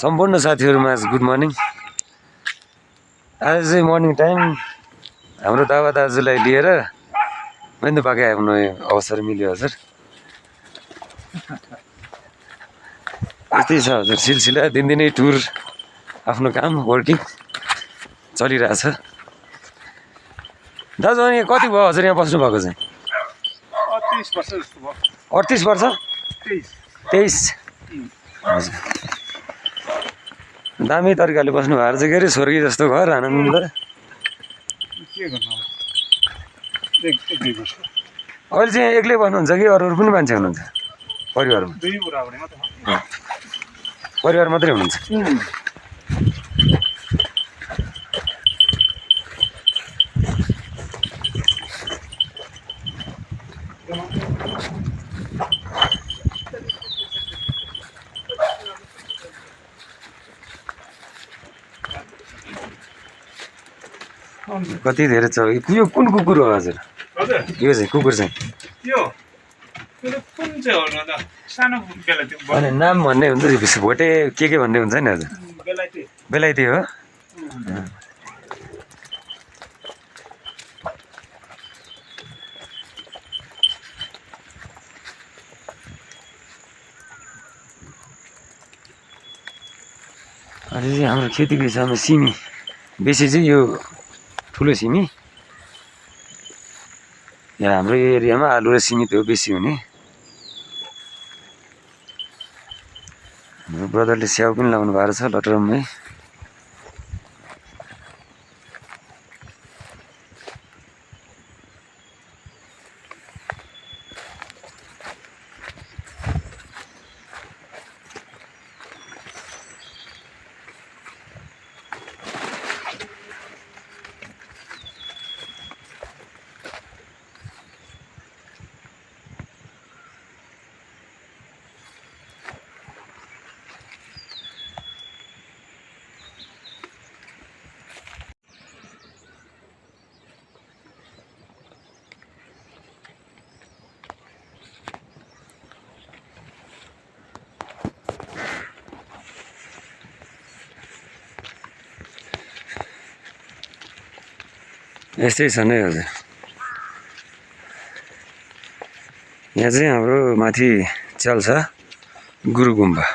सम्पूर्ण साथीहरुमा good morning. आज चाहिँ मर्निङ टाइम हाम्रो दावा दाजुलाई लिएर मैन्दु पाके आफ्नो अवसर मिल्यो हजुर। यस्तै छ हजुर सिलसिला दिनदिनै टुर आफ्नो काम वर्किङ चलिरहेछ। दाजु अनि कति भयो हजुर यहाँ बस्नु भएको चाहिँ? 38 वर्ष जस्तो भयो। 38 वर्ष? 23 हजुर। दामी तरिकाले बस्नु भएको छ के अरे स्वर्गीय जस्तो घर आनन्द। के गर्नु अब एक्लै बस्छु। अहिले चाहिँ एक्लै बस्नुहुन्छ कि अरू पनि मान्छे हुनुहुन्छ परिवारमा? दुई बुढाबुढी मात्र परिवार मात्रै हुनुहुन्छ? कति धेरै छ यो कुन कुकुर हो हजुर? हजुर यो चाहिँ कुकुर चाहिँ यो कुन चाहिँ हो न त सानो बेलायती अनि नाम भन्ने हुन्छ नि भोटे के भन्ने हुन्छ नि हजुर? बेलायती बेलायती हो। अनि चाहिँ हाम्रो खेतीको हिसाबमा सिमी बेसी चाहिँ यो ठुलो सिमी यहाँ हाम्रो यो एरियामा आलु र सिमी त्यो बेसी हुने। हाम्रो ब्रदरले स्याउ पनि लाउनु भएको छ लटरममै। यस्तै छ नै हजुर। यहाँ चाहिँ हाम्रो माथि चल्छ गुरु गुम्बा।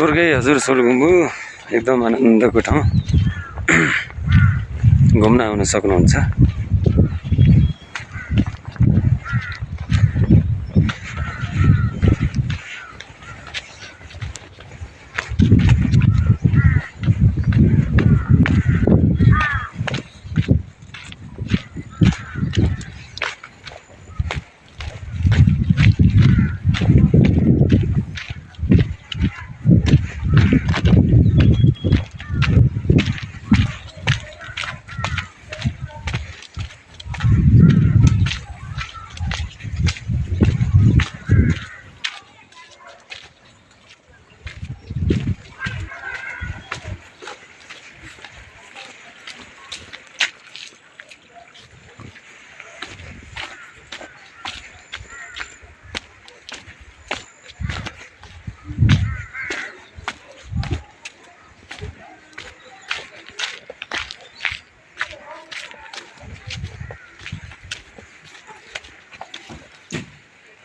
स्वर्गै हजुर सोलुखुम्बु एकदम आनन्दको ठाउँ घुम्न आउन सक्नुहुन्छ।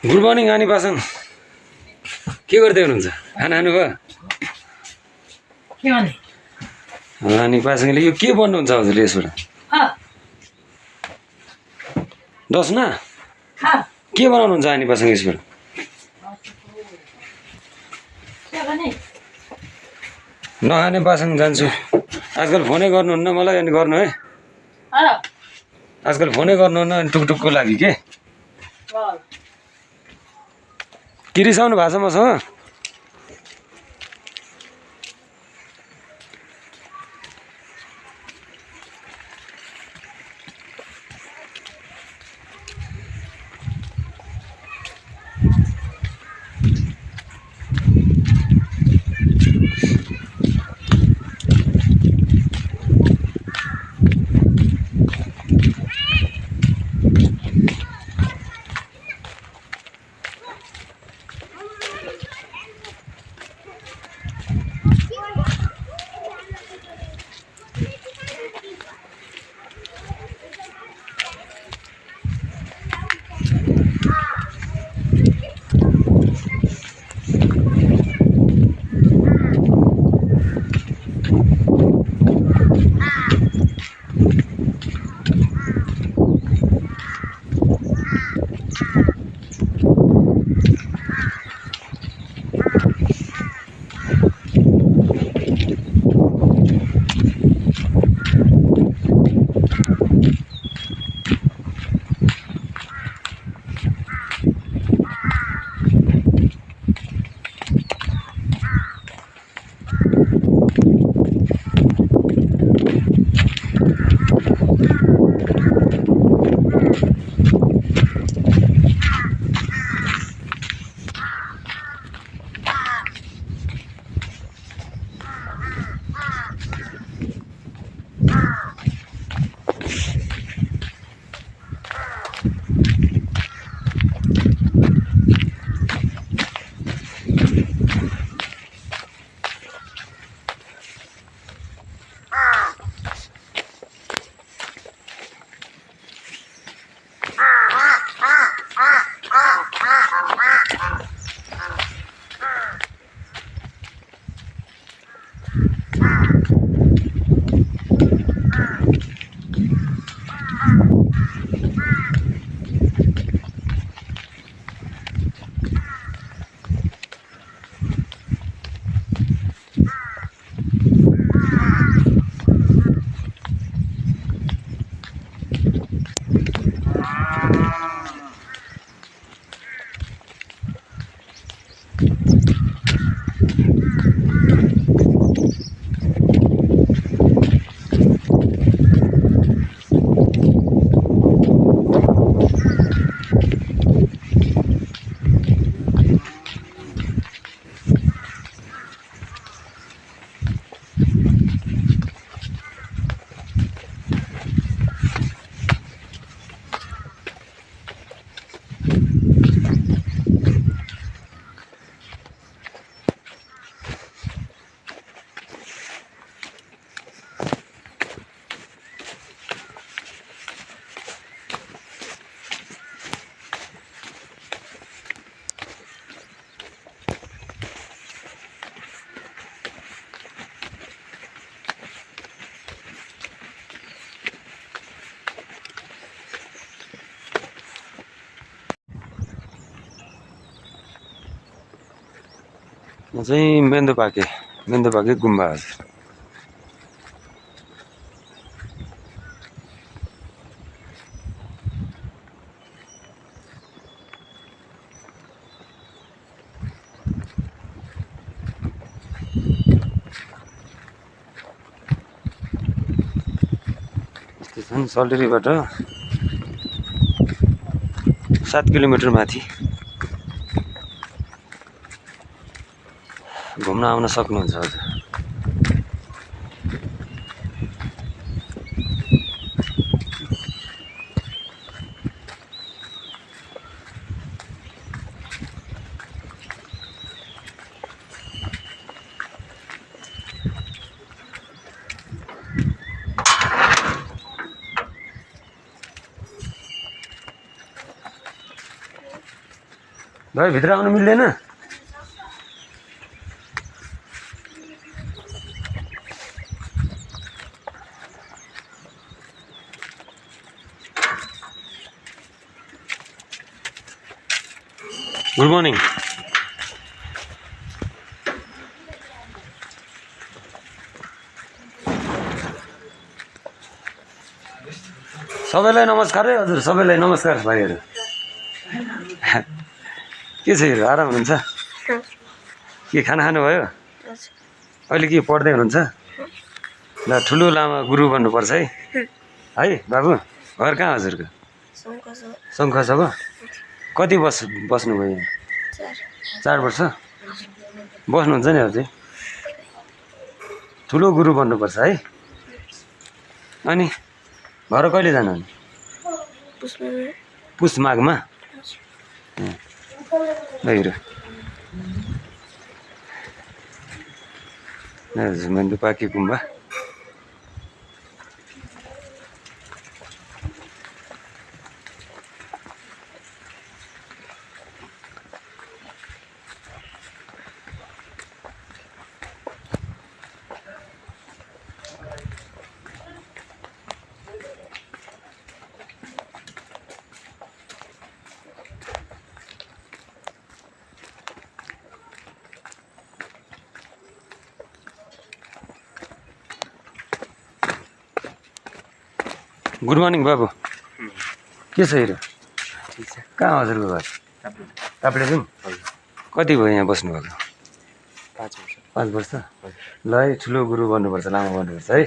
गुड मर्निङ आनी पासाङ, के गर्दै हुनुहुन्छ? खाना खानुभयो? अनि पासाङले यो के बन्नुहुन्छ हजुरले यसबाट? दसना के बनाउनुहुन्छ आनी पासाङ यसबाट? नखाने पासाङ जान्छु। आजकल फोनै गर्नुहुन्न मलाई, अनि गर्नु है। आजकल फोनै गर्नुहुन्न, अनि टुकटुकको लागि के रिसाउनु भएको छ मसँग? म चाहिँ मेन्दोपाके गुम्बा हजुर। स्टेसन सल्टेरीबाट 7 किलोमिटर माथि घुम्न आउन सक्नुहुन्छ हजुर। भाइ भित्र आउनु मिल्दैन? Good morning. सबैलाई नमस्कार है हजुर, सबैलाई नमस्कार भाइहरू। के छ हेर, आराम हुनुहुन्छ? के खाना खानुभयो? अहिले के पढ्दै हुनुहुन्छ? ल ठुलो लामा गुरु बन्नुपर्छ है। है बाबु, घर कहाँ हजुरको? शङ्खसभा। कति बस्नुभयो यहाँ? 4 वर्ष बस्नुहुन्छ नि अझै। ठुलो गुरु बन्नुपर्छ है। अनि घर कहिले जानु? पुष माघमा। हेर मेन्दोपाके गुम्बा। गुड मर्निङ बाबु। के छ हेर? कहाँ हजुरको घर? ताप्लेजुङ। कति भयो यहाँ बस्नुभएको? 5 वर्ष। ल है, ठुलो गुरु बन्नुपर्छ, लामा बन्नुपर्छ है।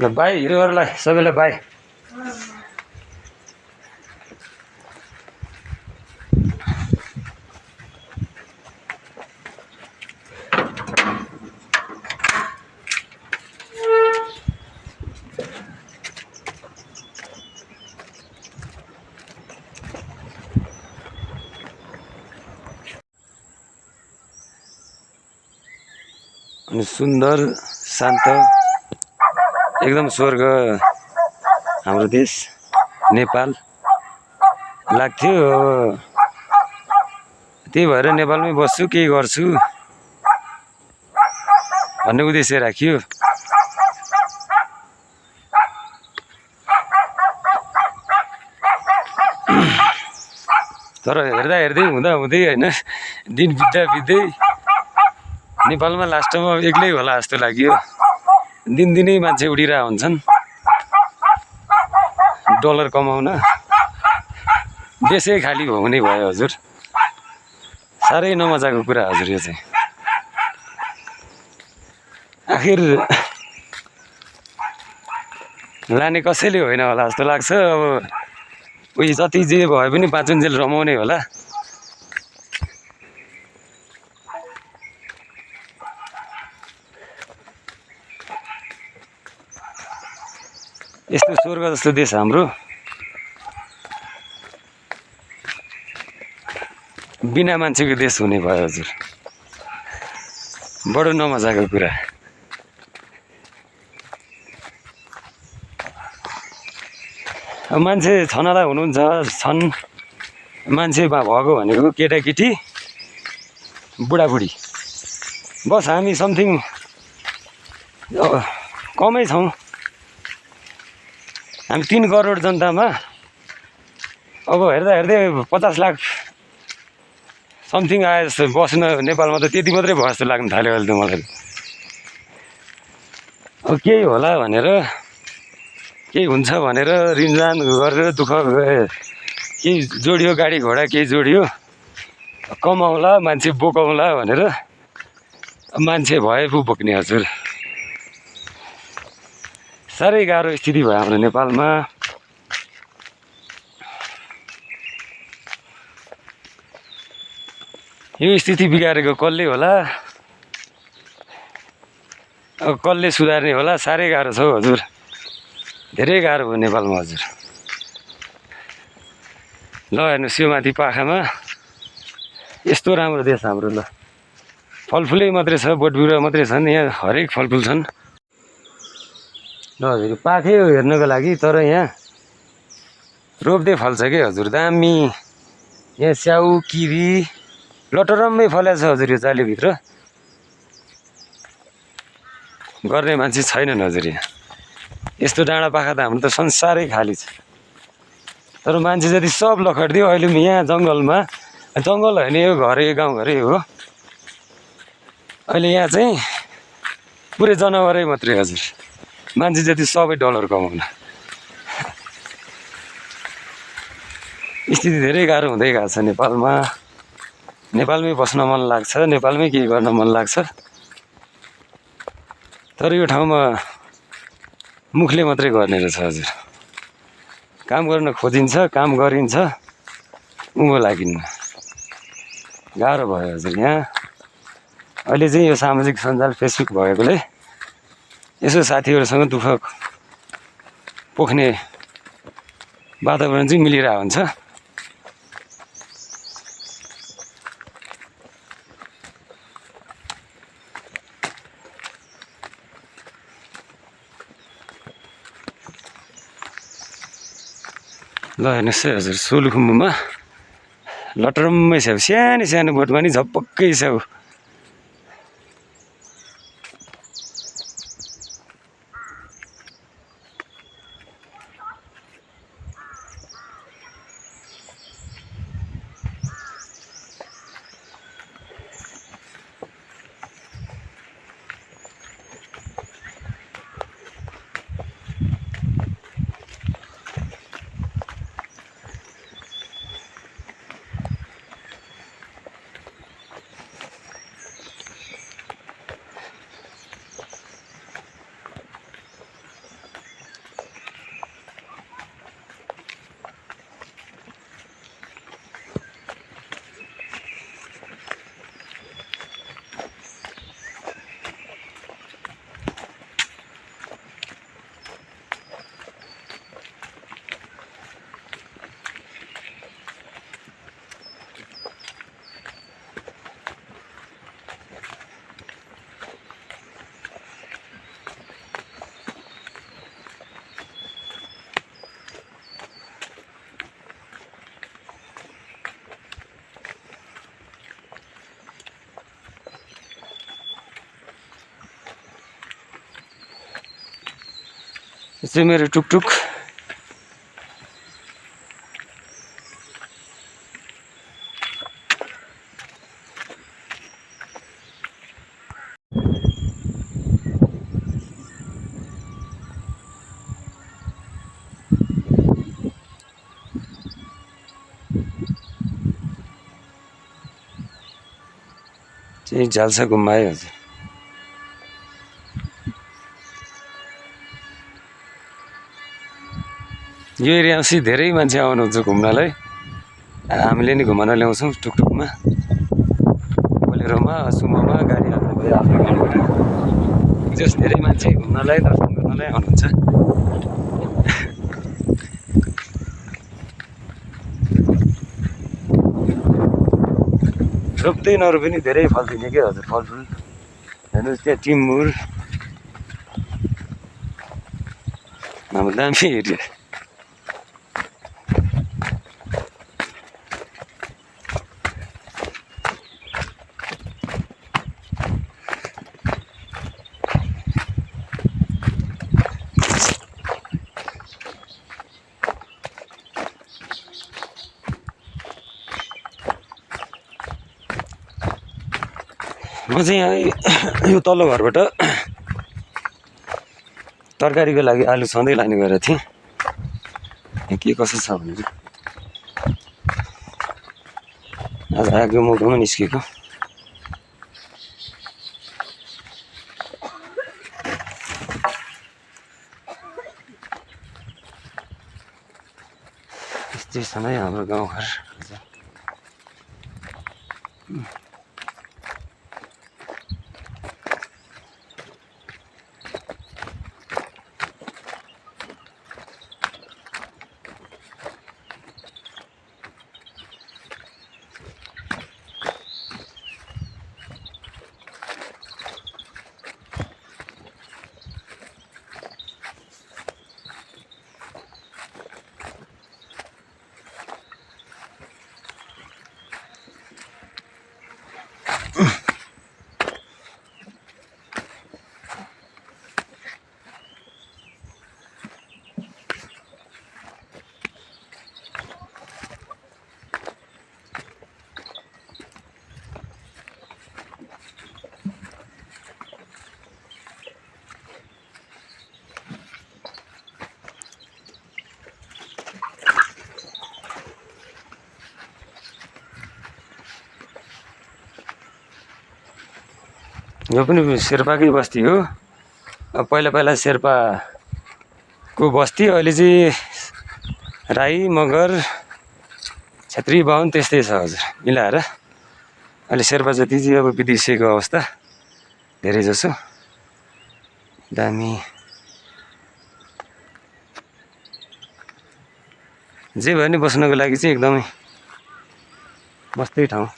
ल बाई हिरोहरूलाई सबैलाई बाई। अनि सुन्दर शान्त एकदम स्वर्ग हाम्रो देश नेपाल लाग्थ्यो। त्यही भएर नेपालमै बस्छु, केही गर्छु भन्ने उद्देश्य राखियो। तर हेर्दा हेर्दै हुँदा हुँदै होइन दिन बित्दा बित्दै नेपालमा लास्टमा एक्लै होला जस्तो लाग्यो। दिनदिनै मान्छे उडिरहेको हुन्छन् डलर कमाउन, देशै खाली हुने भयो हजुर। साह्रै नमजाको कुरा हजुर यो चाहिँ। आखिर लाने कसैले होइन होला जस्तो लाग्छ। अब उयो जति जे भए पनि पाँचुन्जेल रमाउने होला। यस्तो स्वर्ग जस्तो देश हाम्रो, बिना मान्छेको देश हुने भयो हजुर। बडो नमजाको कुरा। अब मान्छे छनला हुनुहुन्छ, छन् मान्छे भएको भनेको केटाकेटी बुढाबुढी, बस हामी समथिङ कमै छौँ। हामी 3 करोड जनतामा अब हेर्दा हेर्दै 50 लाख समथिङ आए जस्तो बस्न नेपालमा त त्यति मात्रै भयो जस्तो लाग्न थाल्यो अहिले त मलाई। अब केही होला भनेर, केही हुन्छ भनेर रिन्जान गरेर दुःख केही जोडियो, गाडी घोडा केही जोडियो, कमाउला मान्छे बोकाउला भनेर मान्छे भए पो बोक्ने हजुर। साह्रै गाह्रो स्थिति भयो हाम्रो नेपालमा। यो स्थिति बिगारेको कसले होला, अब कसले सुधार्ने होला। साह्रै गाह्रो छ हौ हजुर, धेरै गाह्रो भयो नेपालमा हजुर। ल हेर्नुहोस् यो माथि पाखामा यस्तो राम्रो देश हाम्रो। ल फलफुलै मात्रै छ, बोटबिरुवा मात्रै छन्, यहाँ हरेक फलफुल छन्। ल हजुर पाखै हो हेर्नको लागि, तर यहाँ रोप्दै फल्छ कि हजुर, दामी। यहाँ स्याउ किवी लटरम्मै फलेको छ हजुर। यो जालीभित्र गर्ने मान्छे छैनन् हजुर। यहाँ यस्तो डाँडा पाखा त हाम्रो त संसारै खाली छ। तर मान्छे जति सब लखडिदियो अहिले यहाँ जङ्गलमा, जङ्गल होइन यो घरै गाउँघरै हो। अहिले यहाँ चाहिँ पुरै जनावरै मात्रै हजुर। मान्छे जति सबै डलर कमाउन। स्थिति धेरै गाह्रो हुँदै गएको छ नेपालमा। नेपालमै बस्न मन लाग्छ, नेपालमै केही गर्न मन लाग्छ, तर यो ठाउँमा मुखले मात्रै गर्ने रहेछ हजुर। काम गर्न खोजिन्छ, काम गरिन्छ, उँभो लागिन्न। गाह्रो भयो हजुर यहाँ। अहिले चाहिँ यो सामाजिक सञ्जाल फेसबुक भएकोले यसो साथीहरूसँग दुःख पोख्ने वातावरण चाहिँ मिलिरहेको हुन्छ। ल हेर्नुहोस् है हजुर, सोलुखुम्बुमा लटरम्मै स्याउ, सानो सानो बोटमा नि झपक्कै स्याउ। यो चाहिँ मेरो टुकटुक। चाहिँ जाल्सा गुम्बा है हजुर। यो एरियामा चाहिँ धेरै मान्छे आउनुहुन्छ घुम्नलाई। हामीले नि घुमाउन ल्याउँछौँ टुकटुकमा, बोलेरोमा, सुमोमा गाडी हाल्नु भयो आफ्नो गाडीमा। जस धेरै मान्छे घुम्नलाई दर्शन गर्नलाई आउनुहुन्छ। रोप्दैनहरू पनि धेरै फल्दिने क्या हजुर फलफुल। हेर्नुहोस् त्यहाँ टिमुर हाम्रो दामी एरिया। म चाहिँ यहाँ यो तल्लो घरबाट तरकारीको लागि आलु सधैँ लाने गरेको थिएँ। यहाँ के कसो छ भनेर आज आगो मौकामा निस्केको। यस्तै छ है हाम्रो गाउँघर। यो पनि शेर्पाकै बस्ती हो। अब पहिला पहिला शेर्पाको बस्ती, अहिले चाहिँ राई मगर छेत्री बाहुन त्यस्तै छ हजुर मिलाएर। अहिले शेर्पा जति चाहिँ अब बिर्सिएको अवस्था धेरै जसो। दामी जे भयो नि बस्नको लागि चाहिँ एकदमै बस्दै ठाउँ।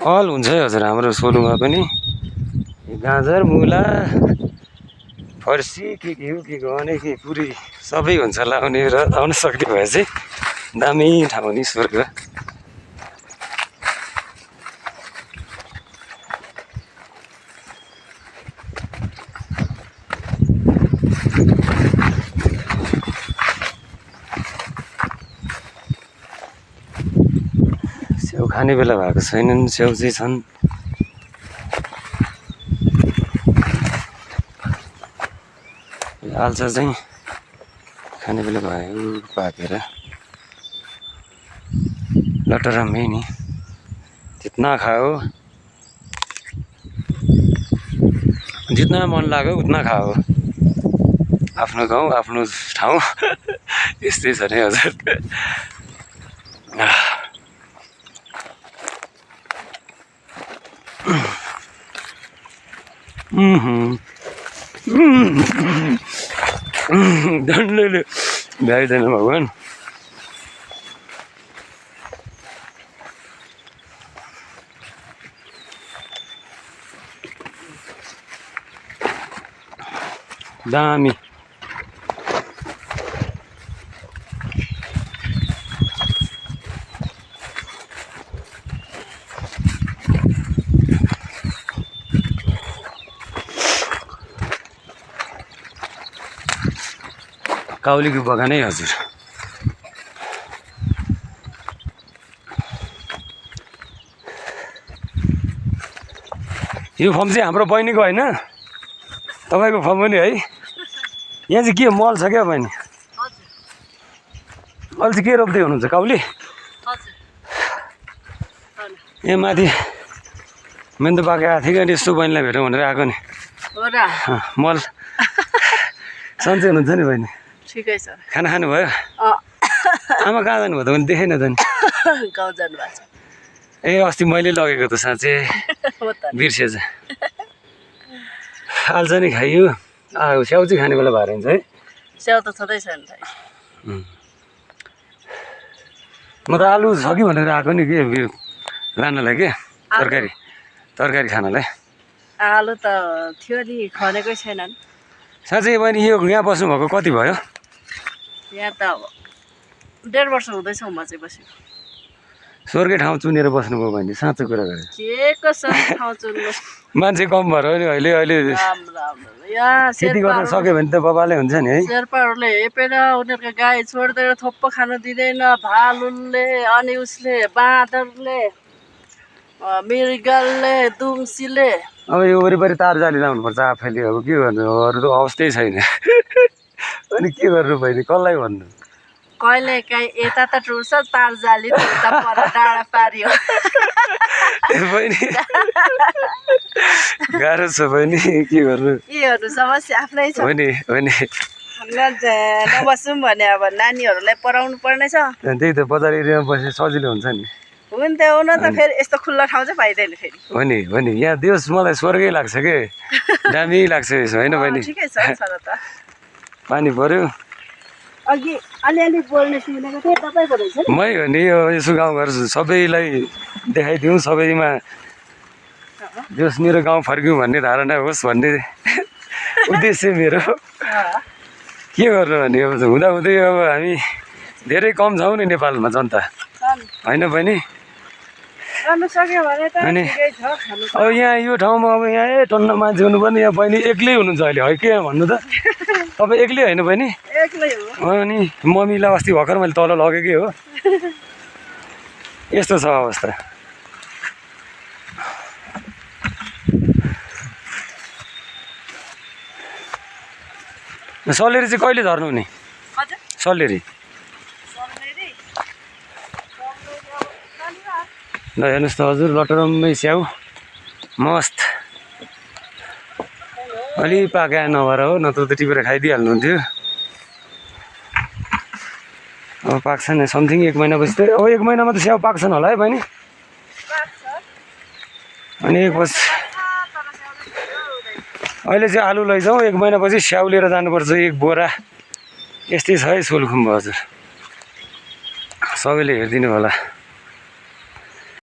अल हुन्छ है हजुर हाम्रो सोलुमा पनि। गाजर मुला फर्सी के हो के गर्ने के पुरी सबै हुन्छ लाउने र आउन सक्ने भए चाहिँ दामी ठाउँ नि स्वर्ग। स्याउ खाने बेला भएको छैनन्, स्याउ चाहिँ छन्। आल्चा चाहिँ खाने बेला भयो पाकेर लटरम्मै नि। जितना खाओ जितना मन लाग्यो उतना खाओ। आफ्नो गाउँ आफ्नो ठाउँ यस्तै छ नि हजुर। डन्डले भ्याइँदैन भगवान्। दामी काउलीको बगानै हजुर यो फर्म चाहिँ हाम्रो बहिनीको होइन तपाईँको फर्म पनि है यहाँ चाहिँ के मल छ क्या बहिनी अहिले चाहिँ के रोप्दै हुनुहुन्छ काउली यहाँ माथि मेन त पाएको आएको थियो कि अनि यस्तो बहिनीलाई भेटौँ भनेर आएको नि मल सन्चै हुनुहुन्छ नि बहिनी ठिकै छ खाना खानुभयो आमा कहाँ जानुभयो त भने देखेन त नि गाउँ जानु भएको छ ए अस्ति मैले लगेको त साँच्चै बिर्सेछ आल्छ नि खाइयो स्याउ चाहिँ खाने बेला भएर हुन्छ है स्याउ त छँदैछ नि त म त आलु छ कि भनेर आएको नि के लानलाई के तरकारी खानलाई आलु त थियो नि खनेकै छैनन् साँच्चै बहिनी यो यहाँ बस्नुभएको कति भयो यहाँ त 1.5 वर्ष हुँदैछ म चाहिँ बसेको स्वर्गै ठाउँ चुनेर बस्नुभयो भने साँचो कुरा गरेँ के कसो ठाउँ चुन्नु मान्छे कम भएर नि अहिले यहाँ खेती गर्न सक्यो भने त बबाले हुन्छ नि है शेर्पाहरूले हेपेर उनीहरूको गाई छोडिदिएर थोप्पो खानु दिँदैन भालुले अनि उसले बाँदरले मृगलले दुम्सीले अब यो वरिपरि तार जाली लाउनुपर्छ आफैले अब के गर्नु अरू त अवस्थै छैन अनि के गर्नु बहिनी कसलाई भन्नु कहिले काहीँ यता त टुर्छ तार जाली उता पर डाँडा पारियो बहिनी गाह्रो छ बहिनी के गर्नु यीहरू समस्या आफ्नै छ होइन नबसौँ भने अब नानीहरूलाई पढाउनु पर्ने छ त्यही त बजार एरियामा बसे सजिलो हुन्छ नि हुन त फेरि यस्तो खुल्ला ठाउँ चाहिँ पाइँदैन फेरि हो नि यहाँ देश मलाई स्वर्गै लाग्छ के दामी लाग्छ यसो होइन बहिनी ठिकै छ त पानी पर्यो अघि अलिअलि बोल्ने सुनेको थिएँ तपाईँको रहेछ नि मै हो नि यो यसो गाउँघर सबैलाई देखाइदिउँ सबैमा जस मेरो गाउँ फर्क्यौँ भन्ने धारणा होस् भन्ने उद्देश्य मेरो के गर्नु भने अब हुँदाहुँदै अब हामी धेरै कम छौँ नि नेपालमा जनता होइन बहिनी गर्नु सक्यो भने त अनि ठिकै छ खानु अब यहाँ यो ठाउँमा अब यहाँ टन्न मान्छे हुनुपर्ने यहाँ बहिनी एक्लै हुनुहुन्छ अहिले है के भन्नु त तपाईँ एक्लै होइन बहिनी एक्लै हो अनि मम्मीलाई अस्ति भर्खर मैले तल लगेकै हो यस्तो छ अवस्था सल्लेरी चाहिँ कहिले झर्नु नि सल्लेरी ल हेर्नुहोस् त हजुर लटरम्मै स्याउ मस्त अलि पाका नभएर हो नत्र त टिपेर खाइदिइहाल्नुहुन्थ्यो अब पाक्छ नि समथिङ 1 महिनापछि त अब 1 महिनामा त स्याउ पाक्छन् होला है बहिनी अनि अहिले चाहिँ आलु लैजाउँ 1 महिनापछि स्याउ लिएर जानुपर्छ 1 बोरा यस्तै छ है सोलखुम्बु हजुर सबैले हेरिदिनु होला